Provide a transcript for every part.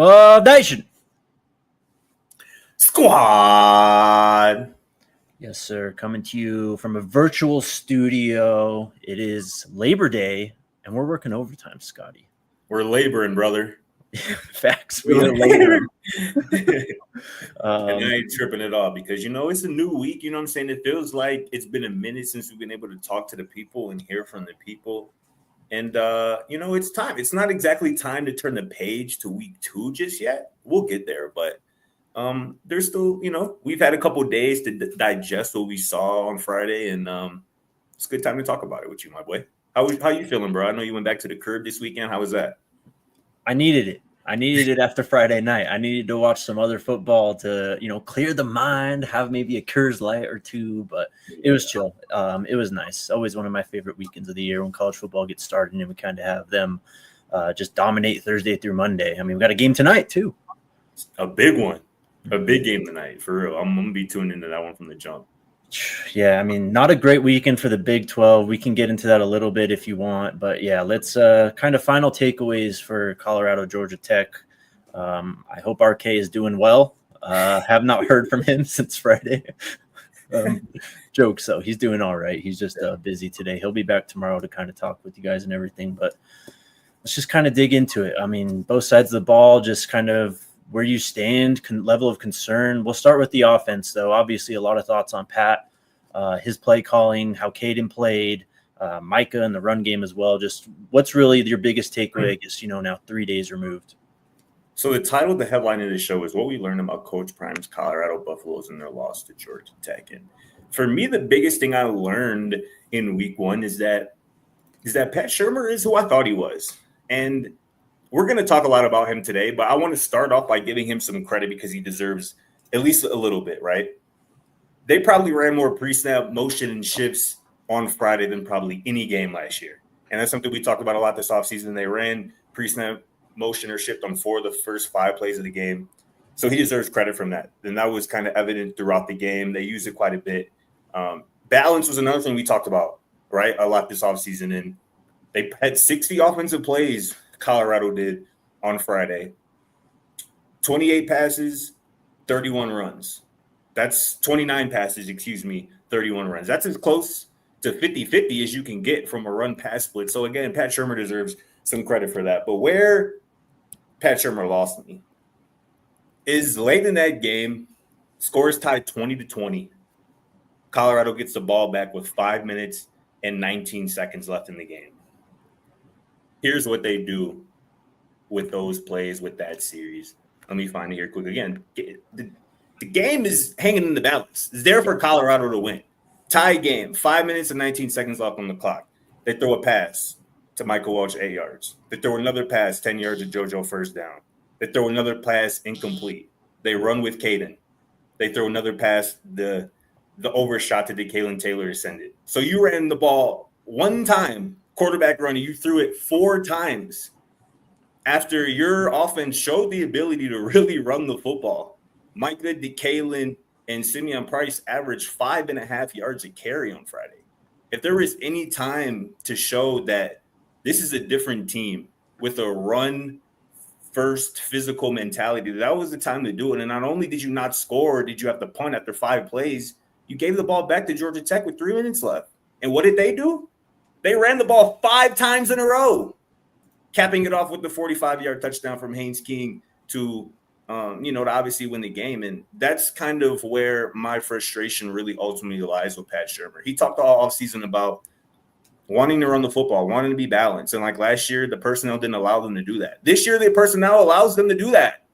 Buff Nation Squad. Yes, sir. Coming to you from a virtual studio. It is Labor Day, and we're working overtime, Scotty. We're laboring, brother. Facts. We are laboring. And I ain't tripping at all because, it's a new week. You know what I'm saying? It feels like it's been a minute since we've been able to talk to the people and hear from the people. And, it's time. It's not exactly time to turn the page to week 2 just yet. We'll get there. But there's still, we've had a couple days to digest what we saw on Friday. And it's a good time to talk about it with you, my boy. How you feeling, bro? I know you went back to the curb this weekend. How was that? I needed it. I needed it after Friday night. I needed to watch some other football to, clear the mind, have maybe a Coors Light or two, but it was chill. It was nice. Always one of my favorite weekends of the year when college football gets started and we kind of have them just dominate Thursday through Monday. I mean, we got a game tonight too. A big one. A big game tonight, for real. I'm going to be tuning into that one from the jump. Yeah, I mean, not a great weekend for the Big 12. We can get into that a little bit if you want. But, yeah, let's kind of final takeaways for Colorado, Georgia Tech. I hope RK is doing well. Have not heard from him since Friday. Jokes, though. He's doing all right. He's just busy today. He'll be back tomorrow to kind of talk with you guys and everything. But let's just kind of dig into it. I mean, both sides of the ball, just kind of where you stand, level of concern. We'll start with the offense, though. Obviously, a lot of thoughts on Pat, his play calling, how Kaidon played, Micah and the run game as well. Just what's really your biggest takeaway, I guess, now 3 days removed? So the title, the headline of the show is what we learned about Coach Prime's Colorado Buffaloes and their loss to Georgia Tech. And for me, the biggest thing I learned in week 1 is that Pat Shurmur is who I thought he was. And we're going to talk a lot about him today, but I want to start off by giving him some credit because he deserves at least a little bit, right? They probably ran more pre-snap motion and shifts on Friday than probably any game last year. And that's something we talked about a lot this offseason. They ran pre-snap motion or shift on 4 of the first 5 plays of the game. So he deserves credit from that. And that was kind of evident throughout the game. They used it quite a bit. Balance was another thing we talked about, right, a lot this offseason. And they had 60 offensive plays, Colorado did, on Friday. 28 passes, 31 runs. That's 29 passes, 31 runs. That's as close to 50-50 as you can get from a run-pass split. So, again, Pat Shurmur deserves some credit for that. But where Pat Shurmur lost me is late in that game, scores tied 20-20. Colorado gets the ball back with 5 minutes and 19 seconds left in the game. Here's what they do with those plays, with that series. Let me find it here quick. Again, the game is hanging in the balance. It's there for Colorado to win. Tie game, 5 minutes and 19 seconds left on the clock. They throw a pass to Michael Welch, 8 yards. They throw another pass, 10 yards to JoJo, first down. They throw another pass, incomplete. They run with Kaidon. They throw another pass, the overshot to DeKalen Taylor is sent it. So you ran the ball one time, quarterback run, and you threw it 4 times after your offense showed the ability to really run the football. Micah, DeKalen, and Simeon Price averaged 5.5 yards a carry on Friday. If there was any time to show that this is a different team with a run-first physical mentality, that was the time to do it. And not only did you not score, did you have to punt after 5 plays, you gave the ball back to Georgia Tech with 3 minutes left. And what did they do? They ran the ball 5 times in a row, capping it off with the 45-yard touchdown from Haynes King to obviously win the game. And that's kind of where my frustration really ultimately lies with Pat Shurmur. He talked all offseason about wanting to run the football, wanting to be balanced. And like last year, the personnel didn't allow them to do that. This year, the personnel allows them to do that.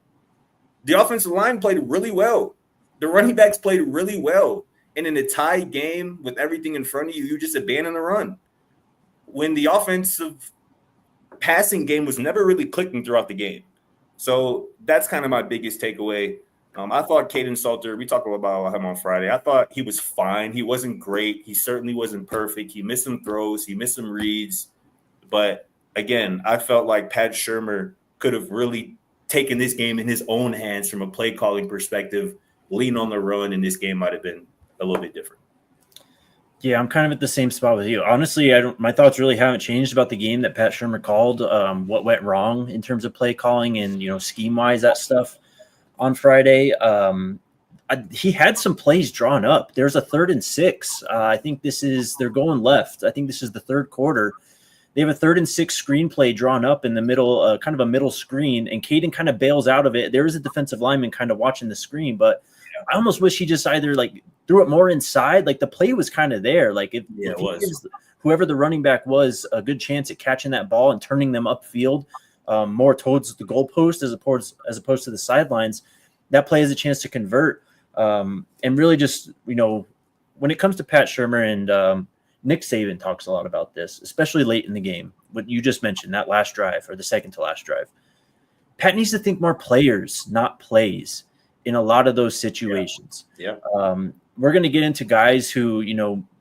The offensive line played really well. The running backs played really well. And in a tie game with everything in front of you, you just abandon the run. When the offensive passing game was never really clicking throughout the game. So that's kind of my biggest takeaway. I thought Kaidon Salter, we talked about him on Friday. I thought he was fine. He wasn't great. He certainly wasn't perfect. He missed some throws. He missed some reads. But, again, I felt like Pat Shurmur could have really taken this game in his own hands from a play calling perspective, lean on the run, and this game might have been a little bit different. Yeah, I'm kind of at the same spot with you. Honestly, my thoughts really haven't changed about the game that Pat Shurmur called. What went wrong in terms of play calling and scheme wise, that stuff on Friday. He had some plays drawn up. There's a 3rd and 6. I think they're going left. I think this is the third quarter. They have a 3rd and 6 screenplay drawn up in the middle, kind of a middle screen, and Kaidon kind of bails out of it. There is a defensive lineman kind of watching the screen, but I almost wish he just either threw it more inside. Like the play was kind of there. Like if he gives whoever the running back was a good chance at catching that ball and turning them upfield more towards the goalpost as opposed to the sidelines, that play has a chance to convert. And really just, when it comes to Pat Shurmur and Nick Saban talks a lot about this, especially late in the game. What you just mentioned, that last drive or the second to last drive. Pat needs to think more players, not plays in a lot of those situations. Yeah. We're going to get into guys who,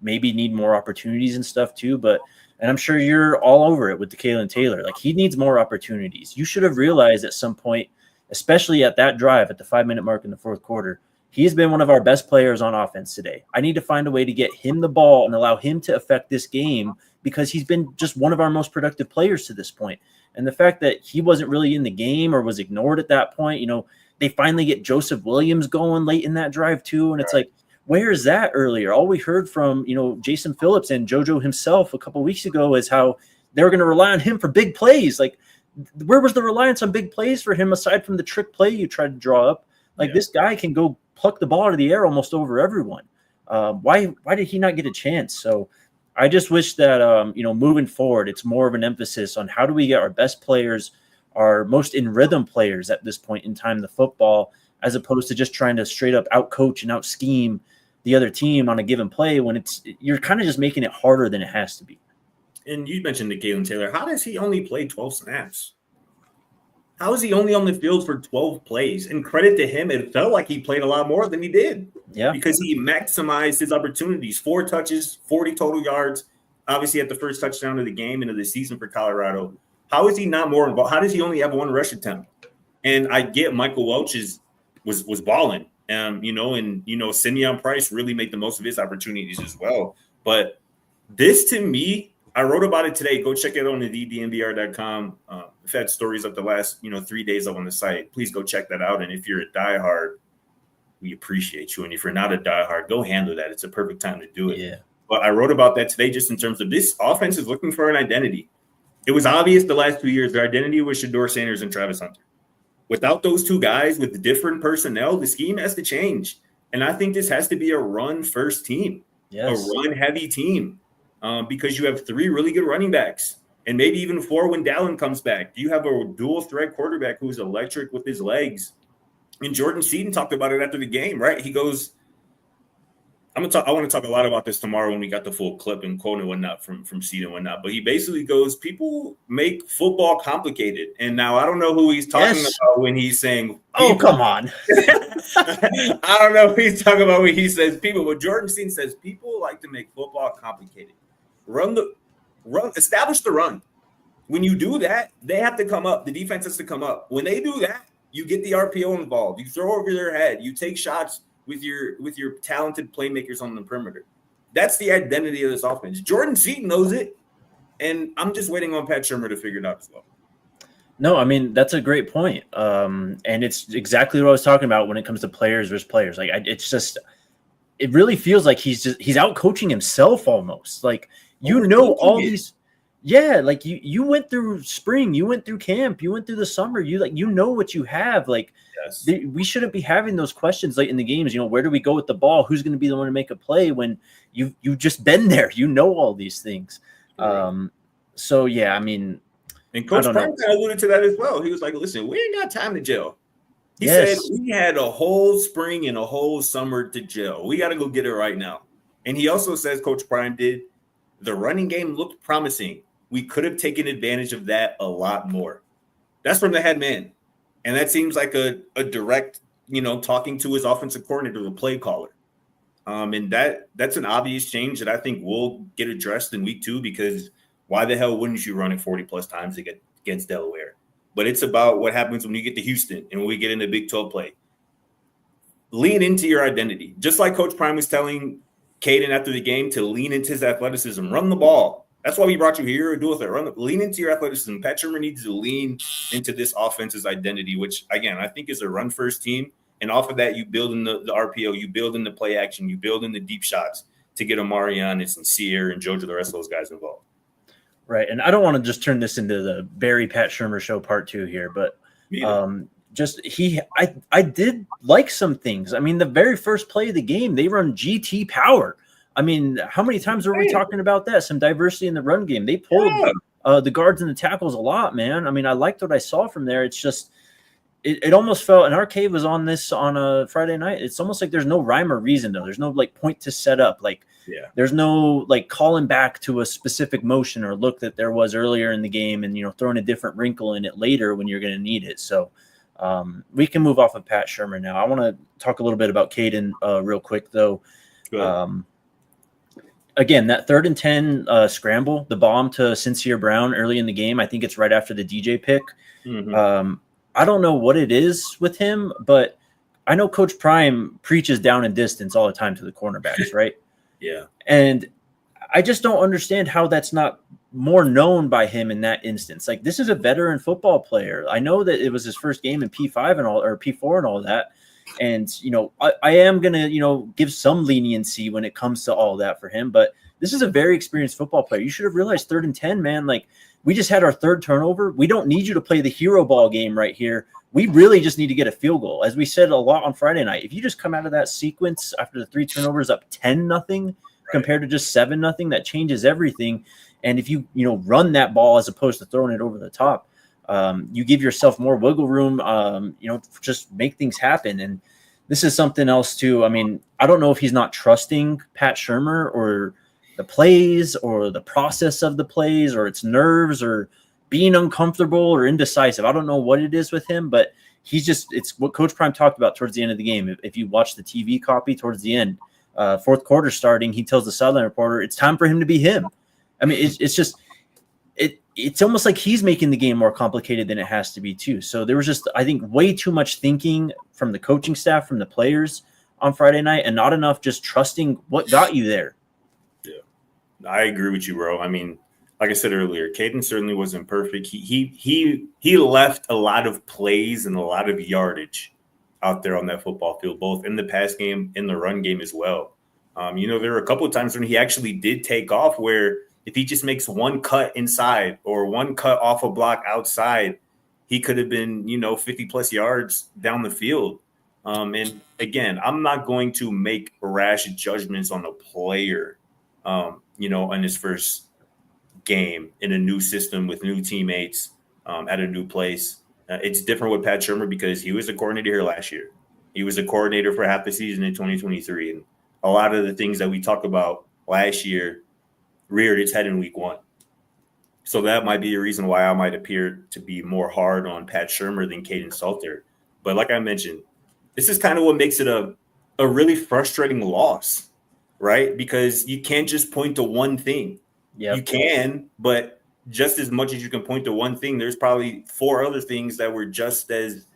maybe need more opportunities and stuff too, and I'm sure you're all over it with the Kaidon Taylor. Like he needs more opportunities. You should have realized at some point, especially at that drive at the 5-minute mark in the fourth quarter, he's been one of our best players on offense today. I need to find a way to get him the ball and allow him to affect this game because he's been just one of our most productive players to this point. And the fact that he wasn't really in the game or was ignored at that point, they finally get Joseph Williams going late in that drive too. And it's like, where is that earlier? All we heard from, Jason Phillips and JoJo himself a couple of weeks ago is how they were going to rely on him for big plays. Like, where was the reliance on big plays for him aside from the trick play you tried to draw up? This guy can go pluck the ball out of the air almost over everyone. Why did he not get a chance? So I just wish that, moving forward, it's more of an emphasis on how do we get our best players, our most in rhythm players at this point in time, the football, as opposed to just trying to straight up out coach and out scheme the other team on a given play when you're kind of just making it harder than it has to be. And you mentioned the Kaidon Taylor. How does he only play 12 snaps? How is he only on the field for 12 plays? And credit to him, it felt like he played a lot more than he did. Yeah. Because he maximized his opportunities. 4 touches, 40 total yards. Obviously, at the first touchdown of the game and of the season for Colorado. How is he not more involved? How does he only have 1 rush attempt? And I get Michael Welch was balling. Simeon Price really made the most of his opportunities as well. But this, to me, I wrote about it today. Go check it out on the DNVR.com. I've had stories of the last, 3 days up on the site. Please go check that out. And if you're a diehard, we appreciate you. And if you're not a diehard, go handle that. It's a perfect time to do it. Yeah. But I wrote about that today just in terms of this offense is looking for an identity. It was obvious the last 2 years, their identity was Shedeur Sanders and Travis Hunter. Without those two guys with different personnel, the scheme has to change. And I think this has to be a run-first team, a run-heavy team, because you have 3 really good running backs and maybe even 4 when Dallin comes back. You have a dual-threat quarterback who's electric with his legs. And Jordan Seaton talked about it after the game, right? He goes, I want to talk a lot about this tomorrow when we got the full clip and quote and whatnot from Seaton and whatnot. But he basically goes, people make football complicated. And now I don't know who he's talking about when he's saying, oh, come on. I don't know who he's talking about when he says people. But Jordan Seaton says people like to make football complicated. Establish the run. When you do that, they have to come up. The defense has to come up. When they do that, you get the RPO involved. You throw over their head. You take shots with your talented playmakers on the perimeter. That's the identity of this offense. Jordan Seaton knows it, and I'm just waiting on Pat Shurmur to figure it out as well. No, I mean, that's a great point. And it's exactly what I was talking about when it comes to players versus players. Like, it really feels like he's out coaching himself almost. Like, all these. Yeah, like you went through spring, you went through camp, you went through the summer. You know what you have. Like, yes. We shouldn't be having those questions late in the games. Where do we go with the ball? Who's going to be the one to make a play when you've just been there? You know all these things. So yeah, I mean, and Coach Prime alluded to that as well. He was like, "Listen, we ain't got time to gel." He said we had a whole spring and a whole summer to gel. We got to go get it right now. And he also says, Coach Prime did, the running game looked promising. We could have taken advantage of that a lot more. That's from the head man. And that seems like a direct, talking to his offensive coordinator, the play caller. And that's an obvious change that I think will get addressed in week 2, because why the hell wouldn't you run it 40-plus times against Delaware? But it's about what happens when you get to Houston and when we get into Big 12 play. Lean into your identity. Just like Coach Prime was telling Kaidon after the game to lean into his athleticism, run the ball. That's why we brought you here. Do with it. Lean into your athleticism. Pat Shurmur needs to lean into this offense's identity, which, again, I think is a run-first team. And off of that, you build in the RPO, you build in the play action, you build in the deep shots to get Omarion and Sincere and Jojo, the rest of those guys involved. Right. And I don't want to just turn this into the Barry Pat Shurmur show part 2 here, but I did like some things. I mean, the very first play of the game, they run GT power. I mean, how many times were we talking about that? Some diversity in the run game. They pulled the guards and the tackles a lot, man. I mean, I liked what I saw from there. It's just it almost felt, and Arcade was on this on a Friday night. It's almost like there's no rhyme or reason, though. There's no like point to set up. Like, there's no like calling back to a specific motion or look that there was earlier in the game and, throwing a different wrinkle in it later when you're going to need it. So we can move off of Pat Shurmur now. I want to talk a little bit about Kaidon real quick, though. Again, that 3rd and 10 scramble, the bomb to Sincere Brown early in the game, I think it's right after the DJ pick. Mm-hmm. I don't know what it is with him, but I know Coach Prime preaches down and distance all the time to the cornerbacks, right? Yeah. And I just don't understand how that's not more known by him in that instance. Like, this is a veteran football player. I know that it was his first game in P5 and all, or P4 and all that. And, I am going to, give some leniency when it comes to all that for him. But this is a very experienced football player. You should have realized 3rd and 10, man. Like, we just had our 3rd turnover. We don't need you to play the hero ball game right here. We really just need to get a field goal. As we said a lot on Friday night, if you just come out of that sequence after the 3 turnovers up 10-0 compared to just 7-0, that changes everything. And if you, run that ball as opposed to throwing it over the top, you give yourself more wiggle room, just make things happen. And this is something else too. I mean, I don't know if he's not trusting Pat Shurmur or the plays or the process of the plays or it's nerves or being uncomfortable or indecisive. I don't know what it is with him, but it's what Coach Prime talked about towards the end of the game. If you watch the TV copy towards the end, 4th quarter starting, he tells the sideline reporter, it's time for him to be him. I mean, it's just, it's almost like he's making the game more complicated than it has to be too. So there was just, I think, way too much thinking from the coaching staff, from the players on Friday night, and not enough just trusting what got you there. Yeah, I agree with you, bro. I mean, like I said earlier, Kaidon certainly wasn't perfect. He left a lot of plays and a lot of yardage out there on that football field, both in the pass game, in the run game as well. There were a couple of times when he actually did take off where if he just makes one cut inside or one cut off a block outside, he could have been, 50-plus yards down the field. And, again, I'm not going to make rash judgments on a player, on his first game in a new system with new teammates at a new place. It's different with Pat Shurmur because he was a coordinator here last year. He was a coordinator for half the season in 2023. And a lot of the things that we talked about last year reared its head in week 1. So that might be a reason why I might appear to be more hard on Pat Shurmur than Kaidon Salter. But like I mentioned, this is kind of what makes it a really frustrating loss, right? Because you can't just point to one thing. Yep. You can, but just as much as you can point to one thing, there's probably 4 other things that were just as,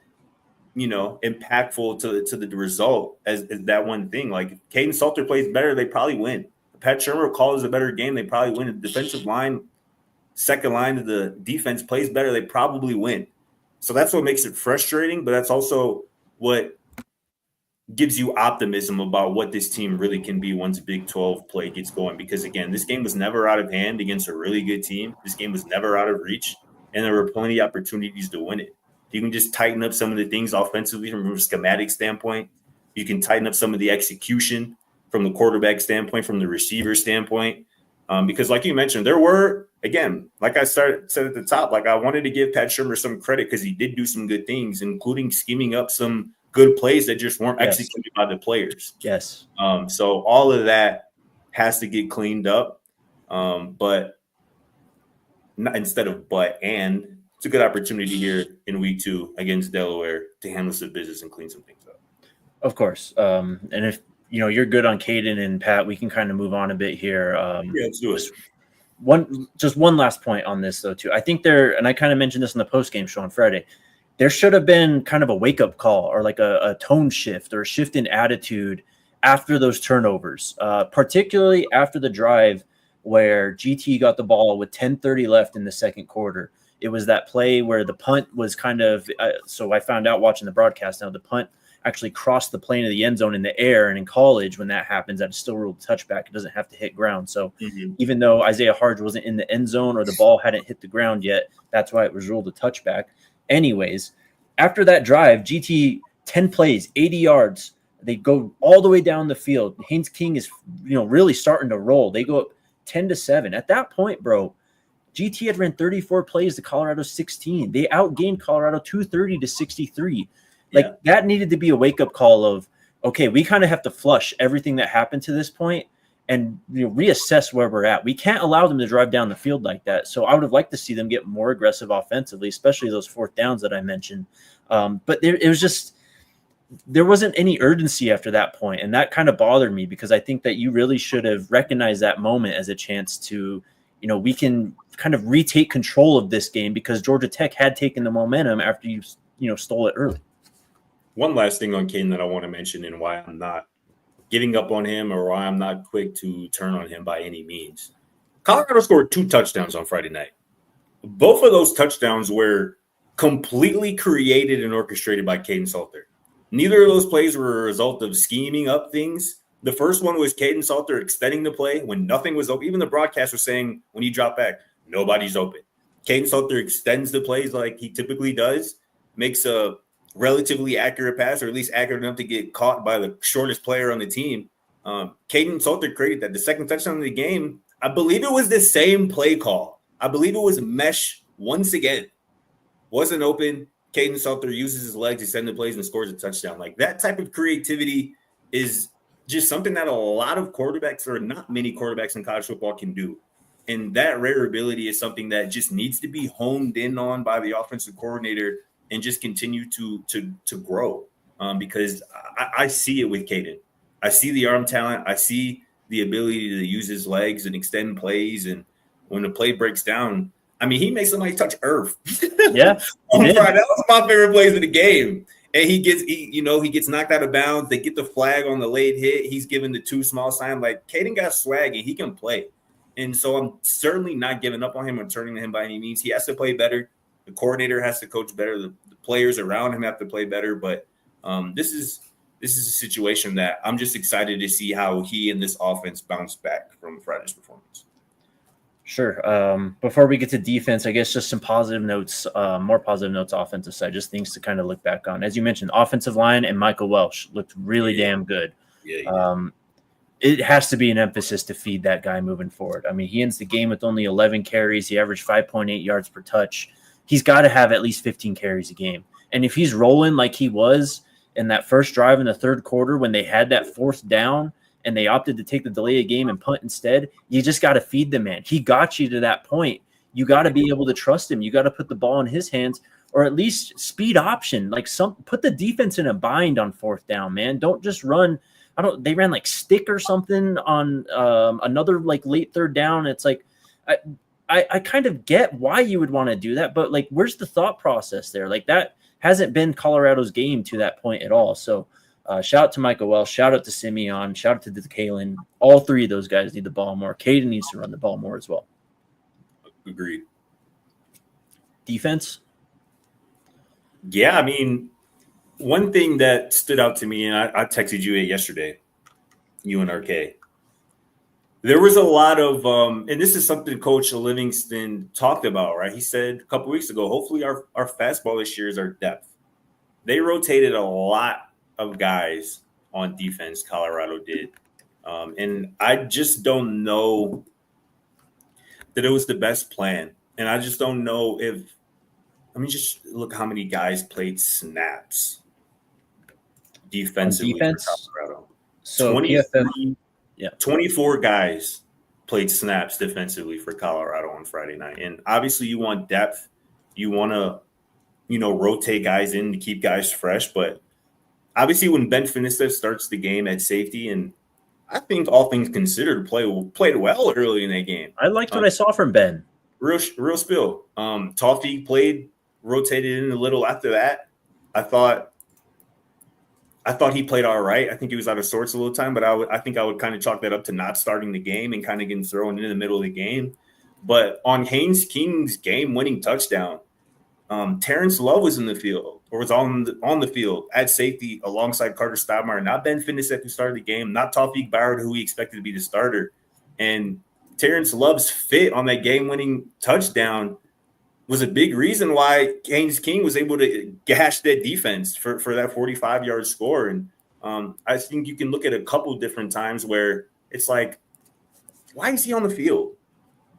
impactful to the result as that one thing. Like if Kaidon Salter plays better, they probably win. If Pat Shurmur calls a better game, they probably win. If the defensive line, second line of the defense plays better, they probably win. So that's what makes it frustrating, but that's also what gives you optimism about what this team really can be once Big 12 play gets going. Because, again, this game was never out of hand against a really good team. This game was never out of reach, and there were plenty of opportunities to win it. You can just tighten up some of the things offensively from a schematic standpoint. You can tighten up some of the execution from the quarterback standpoint, from the receiver standpoint. Because like you mentioned, there were, again, like I said at the top, like I wanted to give Pat Shurmur some credit because he did do some good things, including scheming up some good plays that just weren't executed by the players. Yes. So all of that has to get cleaned up. But not instead of and it's a good opportunity here in week 2 against Delaware to handle some business and clean some things up. Of course. And if you're good on Kaidon and Pat, we can kind of move on a bit here. Let's do it. One last point on this though too. I think and I kind of mentioned this in the post-game show on Friday, there should have been kind of a wake-up call or like a tone shift or a shift in attitude after those turnovers, particularly after the drive where GT got the ball with 10:30 left in the second quarter. It was that play where the punt was kind of so I found out watching the broadcast now, the punt actually crossed the plane of the end zone in the air. And in college, when that happens, that is still ruled touchback. It doesn't have to hit ground. So even though Isaiah Harge wasn't in the end zone or the ball hadn't hit the ground yet, that's why it was ruled a touchback. Anyways, after that drive, GT 10 plays, 80 yards. They go all the way down the field. Haynes King is, really starting to roll. They go up 10-7. At that point, bro, GT had ran 34 plays to Colorado 16. They outgained Colorado 230-63. That needed to be a wake-up call of, okay, we kind of have to flush everything that happened to this point and reassess where we're at. We can't allow them to drive down the field like that. So I would have liked to see them get more aggressive offensively, especially those fourth downs that I mentioned. But it was just there wasn't any urgency after that point, and that kind of bothered me because I think that you really should have recognized that moment as a chance to, we can kind of retake control of this game because Georgia Tech had taken the momentum after you stole it early. One last thing on Kaidon that I want to mention and why I'm not giving up on him or why I'm not quick to turn on him by any means. Colorado scored 2 touchdowns on Friday night. Both of those touchdowns were completely created and orchestrated by Kaidon Salter. Neither of those plays were a result of scheming up things. The first one was Kaidon Salter extending the play when nothing was open. Even the broadcast was saying when he dropped back, nobody's open. Kaidon Salter extends the plays like he typically does, makes a relatively accurate pass, or at least accurate enough to get caught by the shortest player on the team. Kaidon Salter created that. The second touchdown of the game, I believe it was the same play call. I believe it was mesh once again. Wasn't open. Kaidon Salter uses his legs to send the plays and scores a touchdown. Like that type of creativity is just something that a lot of quarterbacks, or not many quarterbacks in college football, can do. And that rare ability is something that just needs to be honed in on by the offensive coordinator and just continue to grow. Because I see it with Kaidon. I see the arm talent. I see the ability to use his legs and extend plays. And when the play breaks down, I mean, he makes somebody touch earth. Yeah. On Friday. That was my favorite plays of the game. And he gets knocked out of bounds. They get the flag on the late hit. He's given the too small sign. Like, Kaidon got swag and he can play. And so I'm certainly not giving up on him or turning to him by any means. He has to play better. The coordinator has to coach better. The players around him have to play better. But this is a situation that I'm just excited to see how he and this offense bounce back from Friday's performance. Sure. Before we get to defense, I guess just some positive notes, more positive notes, offensive side, just things to kind of look back on. As you mentioned, offensive line and Michael Welsh looked really damn good. Yeah, it has to be an emphasis to feed that guy moving forward. I mean, he ends the game with only 11 carries. He averaged 5.8 yards per touch. He's got to have at least 15 carries a game. And if he's rolling like he was in that first drive in the third quarter when they had that fourth down, and they opted to take the delay of game and punt instead, you just got to feed the man. He got you to that point. You got to be able to trust him. You got to put the ball in his hands, or at least speed option. Put the defense in a bind on fourth down, man. Don't just run. They ran like stick or something on another like late third down. It's like, I kind of get why you would want to do that, but like, where's the thought process there? Like that hasn't been Colorado's game to that point at all. So, shout out to Michael Welsh, shout out to Simeon, shout out to Kalen. All three of those guys need the ball more. Kaidon needs to run the ball more as well. Agreed. Defense? Yeah, I mean, one thing that stood out to me, and I texted you it yesterday, you and RK. There was a lot of, and this is something Coach Livingston talked about, right? He said a couple weeks ago, hopefully our fastball this year is our depth. They rotated a lot of guys on defense, Colorado did. And I just don't know that it was the best plan. And I just don't know just look how many guys played snaps defensively for Colorado. So 24 guys played snaps defensively for Colorado on Friday night. And obviously you want depth. You want to, rotate guys in to keep guys fresh. But obviously when Ben Finistep starts the game at safety, and I think all things considered played well early in that game. I liked what I saw from Ben. Real spill. Toffee rotated in a little after that. I thought I thought he played all right. I think he was out of sorts a little time, but I think I would kind of chalk that up to not starting the game and kind of getting thrown in the middle of the game. But on Haynes King's game-winning touchdown, Terrence Love was in the field or was on the field at safety alongside Carter Stoudemire, not Ben Finisek who started the game, not Tawfiq Bowers who we expected to be the starter. And Terrence Love's fit on that game-winning touchdown was a big reason why Haynes King was able to gash that defense for that 45-yard score. And I think you can look at a couple different times where it's like, why is he on the field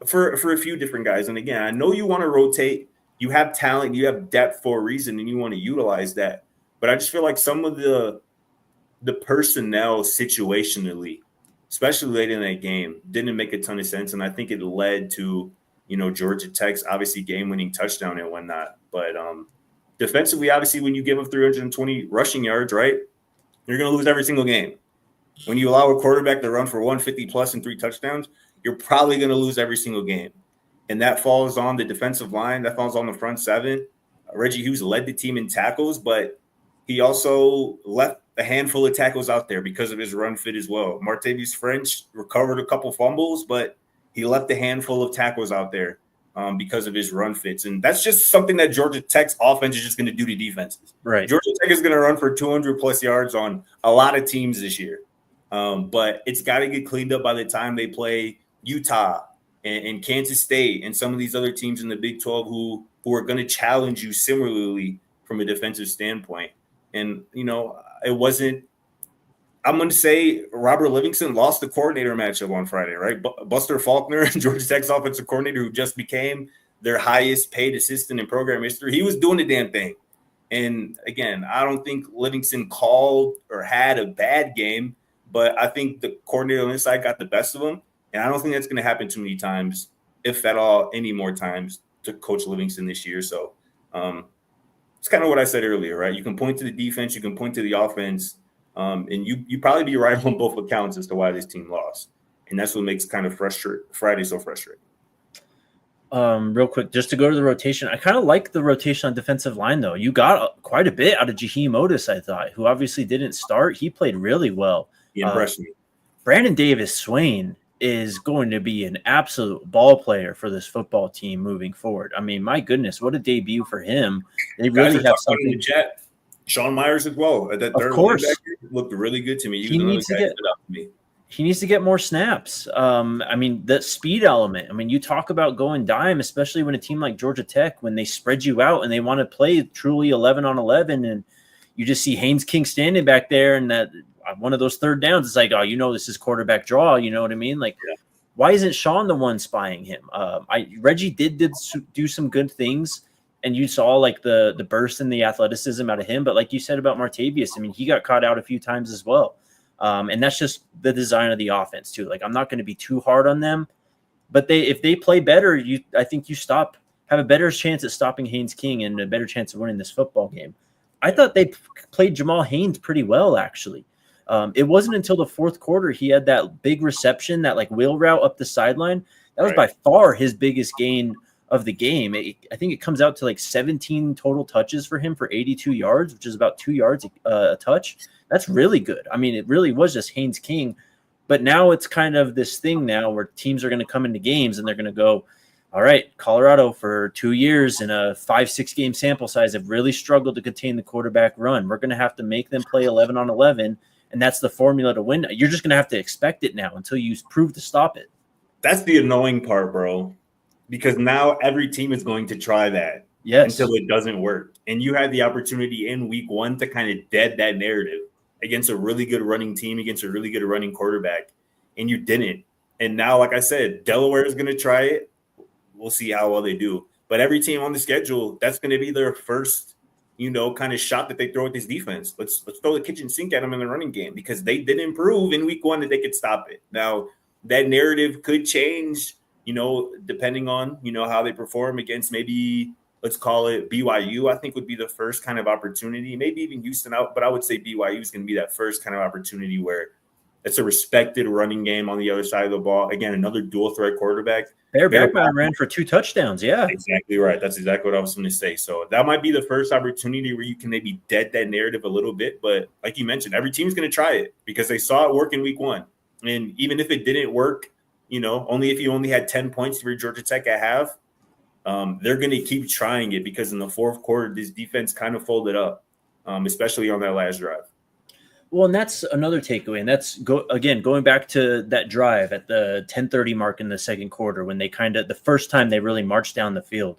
for a few different guys? And again, I know you want to rotate. You have talent, you have depth for a reason, and you want to utilize that. But I just feel like some of the personnel situationally, especially late in that game, didn't make a ton of sense. And I think it led to, Georgia Tech's obviously game-winning touchdown and whatnot. But defensively, obviously, when you give up 320 rushing yards, right, you're going to lose every single game. When you allow a quarterback to run for 150-plus and 3 touchdowns, you're probably going to lose every single game. And that falls on the defensive line. That falls on the front 7. Reggie Hughes led the team in tackles, but he also left a handful of tackles out there because of his run fit as well. Martavius French recovered a couple fumbles, but he left a handful of tackles out there because of his run fits. And that's just something that Georgia Tech's offense is just going to do to defenses. Right. Georgia Tech is going to run for 200-plus yards on a lot of teams this year. But it's got to get cleaned up by the time they play Utah and Kansas State and some of these other teams in the Big 12 who are going to challenge you similarly from a defensive standpoint. And, it wasn't – I'm going to say Robert Livingston lost the coordinator matchup on Friday, right? Buster Faulkner, Georgia Tech's offensive coordinator, who just became their highest paid assistant in program history, he was doing the damn thing. And, again, I don't think Livingston called or had a bad game, but I think the coordinator on this side got the best of him. And I don't think that's going to happen too many times, if at all, any more times to Coach Livingston this year. So it's kind of what I said earlier, right? You can point to the defense, you can point to the offense, and you probably be right on both accounts as to why this team lost. And that's what makes kind of Friday so frustrating. Real quick, just to go to the rotation, I kind of like the rotation on defensive line, though. You got quite a bit out of Jaheim Otis, I thought, who obviously didn't start. He played really well. He impressed me. Brandon Davis-Swain is going to be an absolute ball player for this football team moving forward. I mean, my goodness, what a debut for him. They really have something. In the chat. Sean Myers as well. That third linebacker looked really good to me. He needs to get more snaps. I mean, the speed element. I mean, you talk about going dime, especially when a team like Georgia Tech, when they spread you out and they want to play truly 11 on 11, and you just see Haynes King standing back there, and that one of those third downs is like, this is quarterback draw. You know what I mean? Like, why isn't Sean the one spying him? Reggie did do some good things. And you saw like the burst and the athleticism out of him. But like you said about Martavius, I mean, he got caught out a few times as well. And that's just the design of the offense too. Like, I'm not going to be too hard on them, but if they play better, I think you have a better chance at stopping Haynes King and a better chance of winning this football game. I thought they played Jamal Haynes pretty well, actually. It wasn't until the fourth quarter he had that big reception, that like wheel route up the sideline. That was by far his biggest gain of the game. I think it comes out to like 17 total touches for him for 82 yards, which is about 2 yards a touch. That's really good. I mean, it really was just Haynes King. But now it's kind of this thing now where teams are going to come into games and they're going to go, all right, Colorado for 2 years in a 5-6 game sample size have really struggled to contain the quarterback run. We're going to have to make them play 11 on 11, and that's the formula to win. You're just going to have to expect it now until you prove to stop it. That's the annoying part, bro. Because now every team is going to try that until it doesn't work. And you had the opportunity in week 1 to kind of dead that narrative against a really good running team, against a really good running quarterback, and you didn't. And now, like I said, Delaware is going to try it. We'll see how well they do. But every team on the schedule, that's going to be their first, kind of shot that they throw at this defense. Let's throw the kitchen sink at them in the running game because they didn't prove in week 1 that they could stop it. Now, that narrative could change, depending on, how they perform against maybe, let's call it BYU, I think would be the first kind of opportunity, maybe even Houston out, but I would say BYU is going to be that first kind of opportunity where It's a respected running game on the other side of the ball. Again, another dual threat quarterback. Bear Beckman ran for 2 touchdowns. Yeah, exactly right. That's exactly what I was going to say. So that might be the first opportunity where you can maybe dead that narrative a little bit. But like you mentioned, every team's going to try it because they saw it work in week 1. And even if it didn't work, only if you only had 10 points for Georgia Tech at half, they're going to keep trying it because in the fourth quarter, this defense kind of folded up, especially on that last drive. Well, and that's another takeaway, and that's going back to that drive at the 10:30 mark in the second quarter when they the first time they really marched down the field.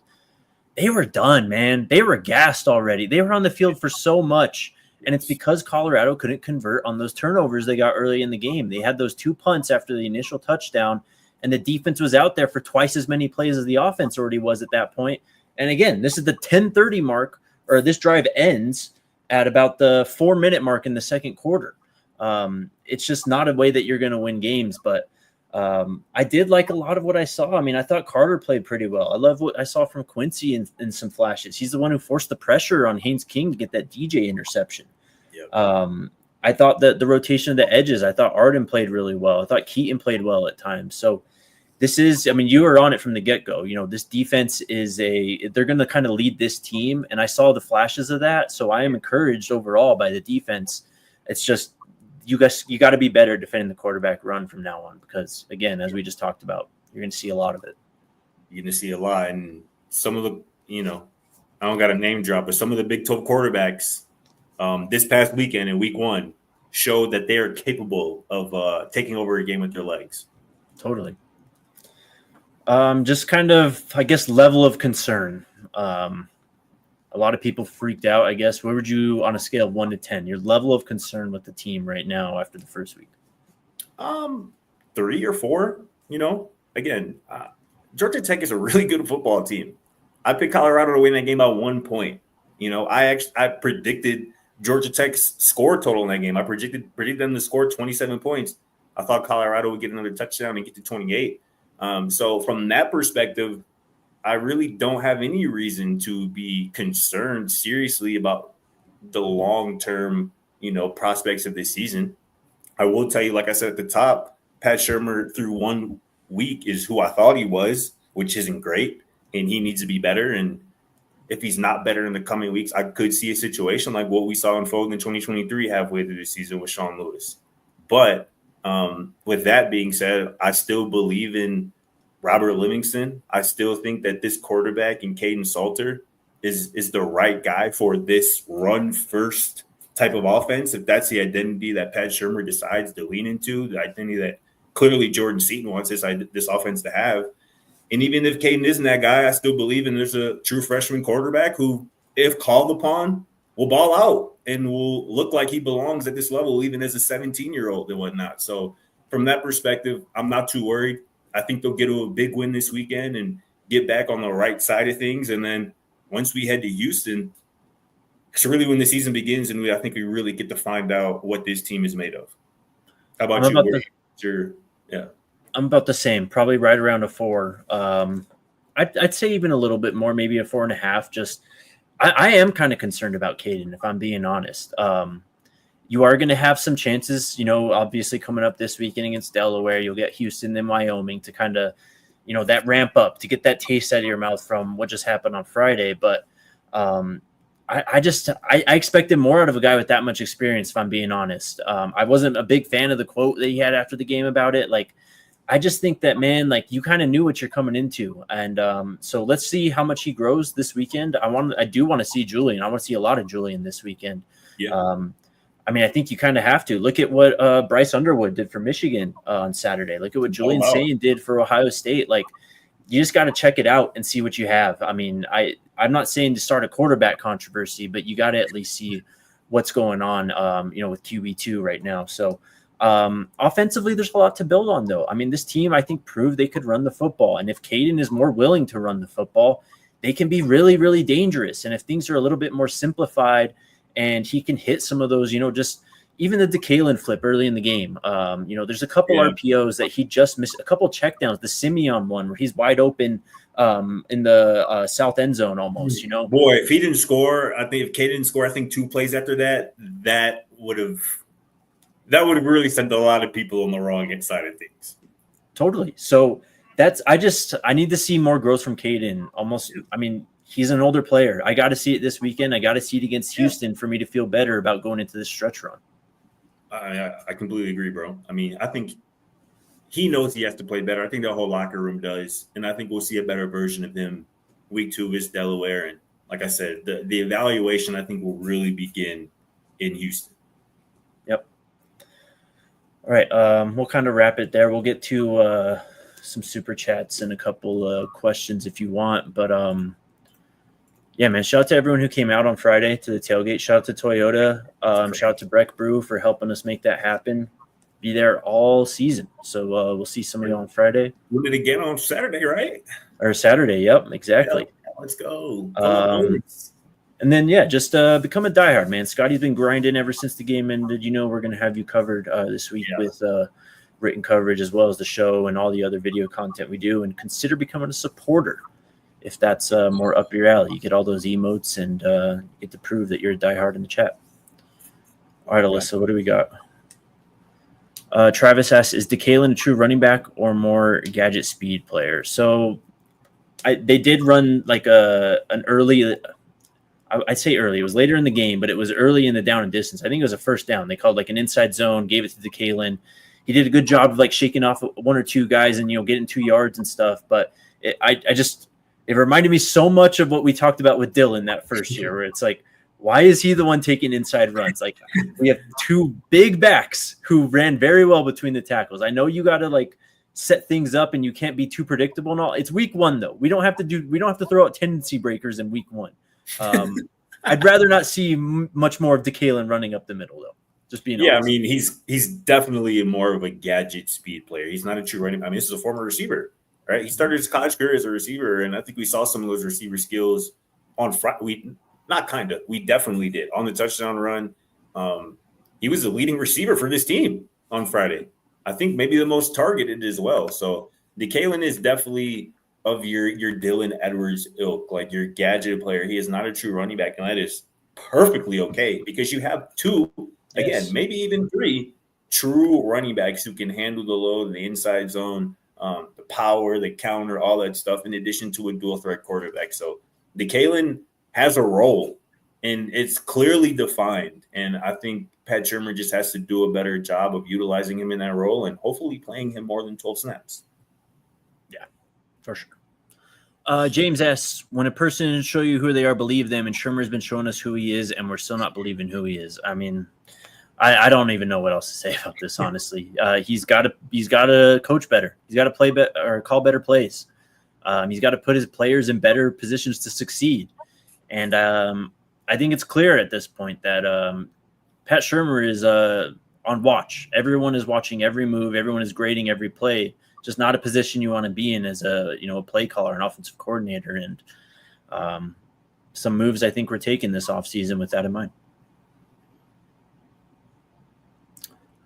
They were done, man. They were gassed already. They were on the field for so much, and it's because Colorado couldn't convert on those turnovers they got early in the game. They had those 2 punts after the initial touchdown, and the defense was out there for twice as many plays as the offense already was at that point. And again, this is the 10:30 mark, or this drive ends at about the 4-minute mark in the second quarter. It's just not a way that you're going to win games, but I did like a lot of what I saw. I mean, I thought Carter played pretty well. I love what I saw from Quincy in some flashes. He's the one who forced the pressure on Haynes King to get that DJ interception. Yep. I thought that the rotation of the edges, I thought Arden played really well. I thought Keaton played well at times. So you were on it from the get-go. This defense they're going to kind of lead this team, and I saw the flashes of that. So I am encouraged overall by the defense. It's just you got to be better defending the quarterback run from now on because, again, as we just talked about, you're going to see a lot of it. You're going to see a lot, and some of the I don't got a name drop, but some of the Big 12 quarterbacks this past weekend in week 1 showed that they are capable of taking over a game with their legs. Totally. Just kind of, I guess, level of concern. A lot of people freaked out, I guess. Where would you, on a scale of 1 to 10, your level of concern with the team right now after the first week? 3 or 4, Again, Georgia Tech is a really good football team. I picked Colorado to win that game by 1 point. I predicted Georgia Tech's score total in that game. I predicted them to score 27 points. I thought Colorado would get another touchdown and get to 28. So from that perspective, I really don't have any reason to be concerned seriously about the long-term, prospects of this season. I will tell you, like I said at the top, Pat Shurmur through 1 week is who I thought he was, which isn't great, and he needs to be better. And if he's not better in the coming weeks, I could see a situation like what we saw unfold in 2023 halfway through the season with Sean Lewis. But with that being said, I still believe in Robert Livingston. I still think that this quarterback in Kaidon Salter is the right guy for this run-first type of offense. If that's the identity that Pat Shurmur decides to lean into, the identity that clearly Jordan Seaton wants this offense to have. And even if Kaidon isn't that guy, I still believe in there's a true freshman quarterback who, if called upon, will ball out and will look like he belongs at this level, even as a 17-year-old and whatnot. So from that perspective, I'm not too worried. I think they'll get a big win this weekend and get back on the right side of things. And then once we head to Houston, it's really when the season begins, and I think we really get to find out what this team is made of. How about you? I'm about the same, probably right around a 4. I'd say even a little bit more, maybe a 4.5. Just I am kind of concerned about Kaidon, if I'm being honest. You are going to have some chances, obviously coming up this weekend against Delaware. You'll get Houston and Wyoming to kind of, that ramp up to get that taste out of your mouth from what just happened on Friday. But I expected more out of a guy with that much experience, if I'm being honest. I wasn't a big fan of the quote that he had after the game about it. I just think that, man, you kind of knew what you're coming into. And so let's see how much he grows this weekend. I do want to see Julian. I want to see a lot of Julian this weekend. Yeah. I think you kind of have to. Look at what Bryce Underwood did for Michigan on Saturday. Look at what Julian Sayin did for Ohio State. You just got to check it out and see what you have. I'm not saying to start a quarterback controversy, but you got to at least see what's going on, with QB2 right now. So offensively, there's a lot to build on, though. This team, I think, proved they could run the football. And if Kaidon is more willing to run the football, they can be really, really dangerous. And if things are a little bit more simplified and he can hit some of those, just even the DeKalen flip early in the game. There's a couple RPOs that he just missed, a couple checkdowns, the Simeon one where he's wide open in the south end zone almost, Boy, if he didn't score, if Kaidon didn't score, 2 plays after that would have that would have really sent a lot of people on the wrong side of things. Totally. So I need to see more growth from Kaidon. He's an older player. I got to see it this weekend. I got to see it against Houston for me to feel better about going into this stretch run. I completely agree, bro. I mean, I think he knows he has to play better. I think the whole locker room does. And I think we'll see a better version of him week 2 against Delaware. And like I said, the evaluation, I think, will really begin in Houston. Yep. All right. We'll kind of wrap it there. We'll get to some super chats and a couple questions if you want. But yeah, man, shout out to everyone who came out on Friday to the tailgate. Shout out to Toyota. Shout out to Breck Brew for helping us make that happen. Be there all season. So we'll see somebody on Friday. We'll do it again on Saturday, right? Or Saturday. Yep, exactly. Yep, let's go. And then, yeah, just become a diehard, man. Scotty's been grinding ever since the game ended. You know, we're going to have you covered this week with written coverage as well as the show and all the other video content we do. And consider becoming a supporter if that's more up your alley. You get all those emotes and get to prove that you're a diehard in the chat. All right, Alyssa, what do we got? Travis asks, is DeKalen a true running back or more gadget speed player? So they did run like an early – I'd say early. It was later in the game, but it was early in the down and distance. I think it was a first down. They called like an inside zone, gave it to DeKalen. He did a good job of like shaking off one or two guys and, getting 2 yards and stuff. But it reminded me so much of what we talked about with Dylan that first year, where it's like, why is he the one taking inside runs? Like, we have 2 big backs who ran very well between the tackles. I know you got to like set things up and you can't be too predictable and all. It's week 1 though. We don't have to throw out tendency breakers in week 1. I'd rather not see much more of DeKalen running up the middle, though. Just being honest. I mean, he's definitely more of a gadget speed player. He's not a true running. I mean, this is a former receiver, right? He started his college career as a receiver, and I think we saw some of those receiver skills on Friday. We definitely did on the touchdown run. He was the leading receiver for this team on Friday. I think maybe the most targeted as well. So DeKalen is definitely of your Dylan Edwards ilk, like your gadget player. He is not a true running back, and that is perfectly okay because you have 2, again, maybe even 3 true running backs who can handle the load, the inside zone, the power, the counter, all that stuff, in addition to a dual threat quarterback. So DeKalen has a role, and it's clearly defined. And I think Pat Shurmur just has to do a better job of utilizing him in that role and hopefully playing him more than 12 snaps. For sure. James asks, when a person show you who they are, believe them, and Shurmur's been showing us who he is, and we're still not believing who he is. I mean, I don't even know what else to say about this, honestly. He's got to coach better. He's got to play better or call better plays. He's got to put his players in better positions to succeed. And I think it's clear at this point that Pat Shurmur is on watch. Everyone is watching every move. Everyone is grading every play. Just not a position you want to be in as a play caller, an offensive coordinator. And some moves I think were taken this offseason with that in mind.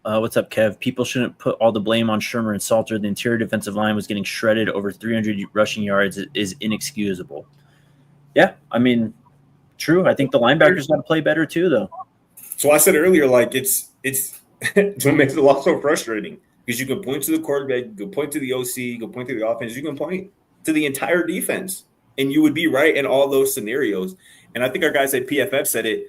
What's up, Kev? People shouldn't put all the blame on Shurmur and Salter. The interior defensive line was getting shredded. Over 300 rushing yards is inexcusable. Yeah, I mean, true. I think the linebackers got to play better too, though. So I said earlier, like it's what makes it a lot so frustrating. Because you can point to the quarterback, you can point to the OC, you can point to the offense, you can point to the entire defense, and you would be right in all those scenarios. And I think our guys at PFF said it,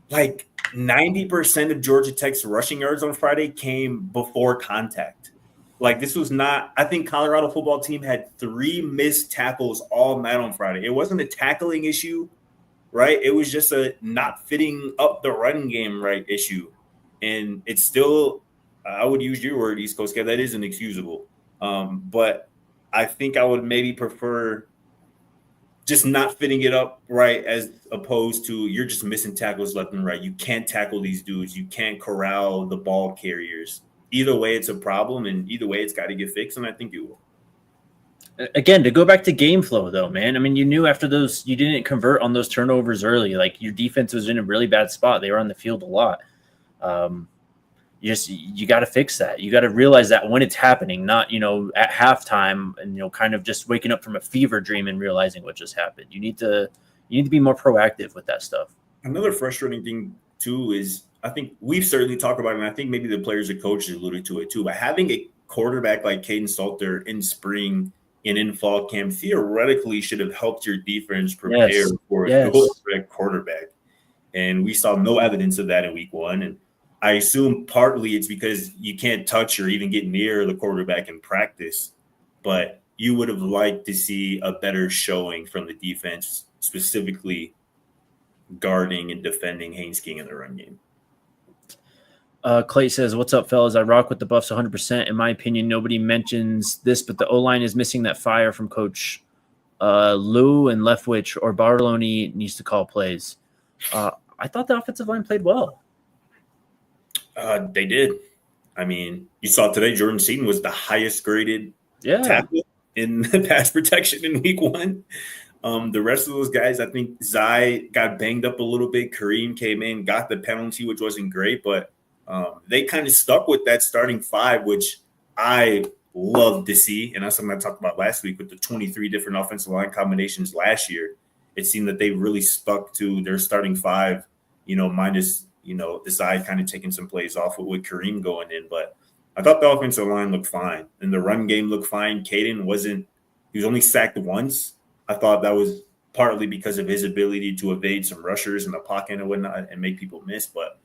like 90% of Georgia Tech's rushing yards on Friday came before contact. Like this was not – I think Colorado football team had 3 missed tackles all night on Friday. It wasn't a tackling issue, right? It was just a not fitting up the run game right issue. And it's still – I would use your word, East Coast Kev. That is inexcusable. But I think I would maybe prefer just not fitting it up right as opposed to you're just missing tackles left and right. You can't tackle these dudes. You can't corral the ball carriers. Either way, it's a problem, and either way, it's got to get fixed, and I think it will. Again, to go back to game flow, though, man, I mean, you knew after those you didn't convert on those turnovers early. Like, your defense was in a really bad spot. They were on the field a lot. You got to fix that. You got to realize that when it's happening, not, at halftime and, kind of just waking up from a fever dream and realizing what just happened. You need to be more proactive with that stuff. Another frustrating thing too is I think we've certainly talked about it, and I think maybe the players and coaches alluded to it too, but having a quarterback like Kaidon Salter in spring and in fall camp theoretically should have helped your defense prepare for a dual-threat quarterback. And we saw no evidence of that in week one. And I assume partly it's because you can't touch or even get near the quarterback in practice, but you would have liked to see a better showing from the defense, specifically guarding and defending Haynes King in the run game. Clay says, what's up, fellas? I rock with the Buffs 100%. In my opinion, nobody mentions this, but the O-line is missing that fire from Coach Lou and Leftwich, or Bartoloni needs to call plays. I thought the offensive line played well. They did. I mean, you saw today Jordan Seaton was the highest graded tackle in pass protection in week one. The rest of those guys, I think Zai got banged up a little bit. Kareem came in, got the penalty, which wasn't great, but they kind of stuck with that starting five, which I love to see. And that's something I talked about last week with the 23 different offensive line combinations last year. It seemed that they really stuck to their starting five, minus, the side kind of taking some plays off with Kareem going in. But I thought the offensive line looked fine and the run game looked fine. Kaidon he was only sacked once. I thought that was partly because of his ability to evade some rushers in the pocket and whatnot and make people miss. But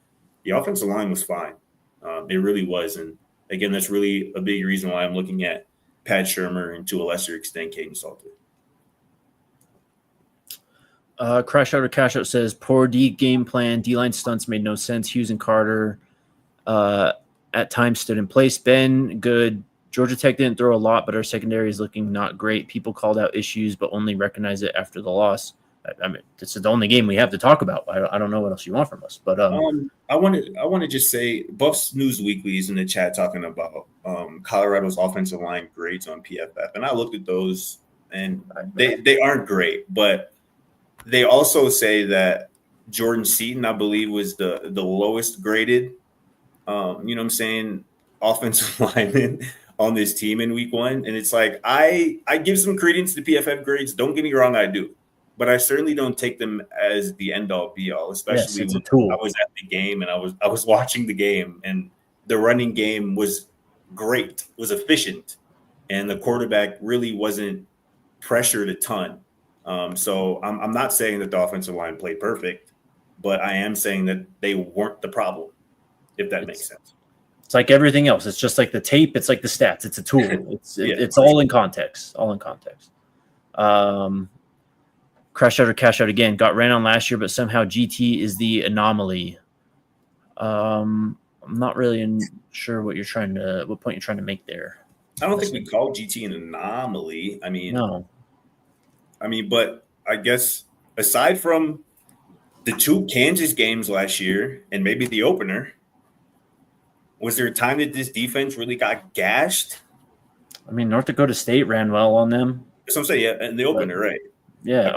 the offensive line was fine. It really was. And again, that's really a big reason why I'm looking at Pat Shurmur and to a lesser extent, Kaidon Salter. Crash Out or Cash Out says, poor D game plan. D-line stunts made no sense. Hughes and Carter at times stood in place. Ben, good. Georgia Tech didn't throw a lot, but our secondary is looking not great. People called out issues, but only recognize it after the loss. I mean, this is the only game we have to talk about. I don't know what else you want from us. But I want to just say, Buffs News Weekly is in the chat talking about Colorado's offensive line grades on PFF, and I looked at those, and they aren't great, but they also say that Jordan Seaton, I believe, was the lowest graded, offensive lineman on this team in week one. And it's like, I give some credence to PFF grades. Don't get me wrong, I do. But I certainly don't take them as the end-all, be-all, especially when I was at the game and I was watching the game, and the running game was great, was efficient, and the quarterback really wasn't pressured a ton. So I'm not saying that the offensive line played perfect, but I am saying that they weren't the problem, if that makes sense. It's like everything else. It's just like the tape. It's like the stats. It's a tool. It's all in context. All in context. Crash Out or Cash Out again. Got ran on last year, but somehow GT is the anomaly. I'm not really sure what point you're trying to make there. I don't think we call GT an anomaly. I mean, no. But I guess aside from the two Kansas games last year and maybe the opener, was there a time that this defense really got gashed? I mean, North Dakota State ran well on them. That's what I'm saying, yeah, in the opener, right? Yeah.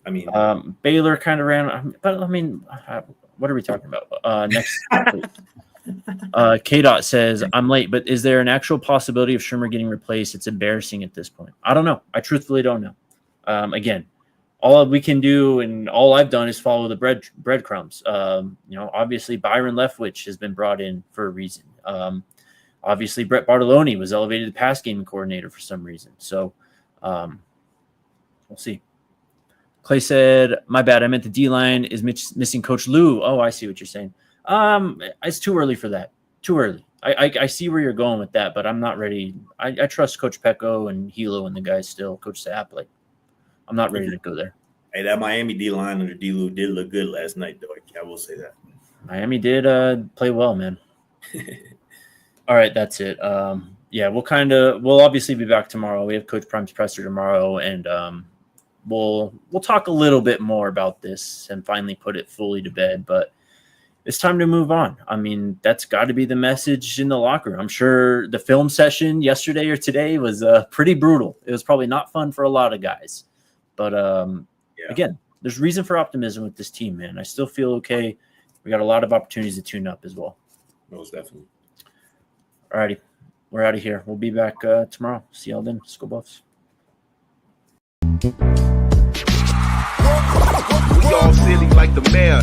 I mean, Baylor kind of ran, but I mean, what are we talking about? Next. K-Dot says, I'm late, but is there an actual possibility of Shurmur getting replaced? It's embarrassing at this point. I don't know. I truthfully don't know. Again, all we can do and all I've done is follow the breadcrumbs. Obviously Byron Leftwich has been brought in for a reason. Obviously Brett Bartoloni was elevated to pass game coordinator for some reason. So we'll see. Clay said, my bad. I meant the D-line is missing Coach Lou. Oh, I see what you're saying. It's too early for that. Too early. I see where you're going with that, but I'm not ready. I trust Coach Pecco and Hilo and the guys still. Coach Sapp, I'm not ready to go there. Hey, that Miami D-line under D-Lou did look good last night, though. I will say that. Miami did play well, man. All right, that's it. We'll obviously be back tomorrow. We have Coach Prime's presser tomorrow, and we'll talk a little bit more about this and finally put it fully to bed. But it's time to move on. I mean, that's got to be the message in the locker room. I'm sure the film session yesterday or today was pretty brutal. It was probably not fun for a lot of guys. But, again, there's reason for optimism with this team, man. I still feel okay. We got a lot of opportunities to tune up as well. Most definitely. All righty. We're out of here. We'll be back tomorrow. See y'all then. Let's go Buffs. We all silly like the mayor.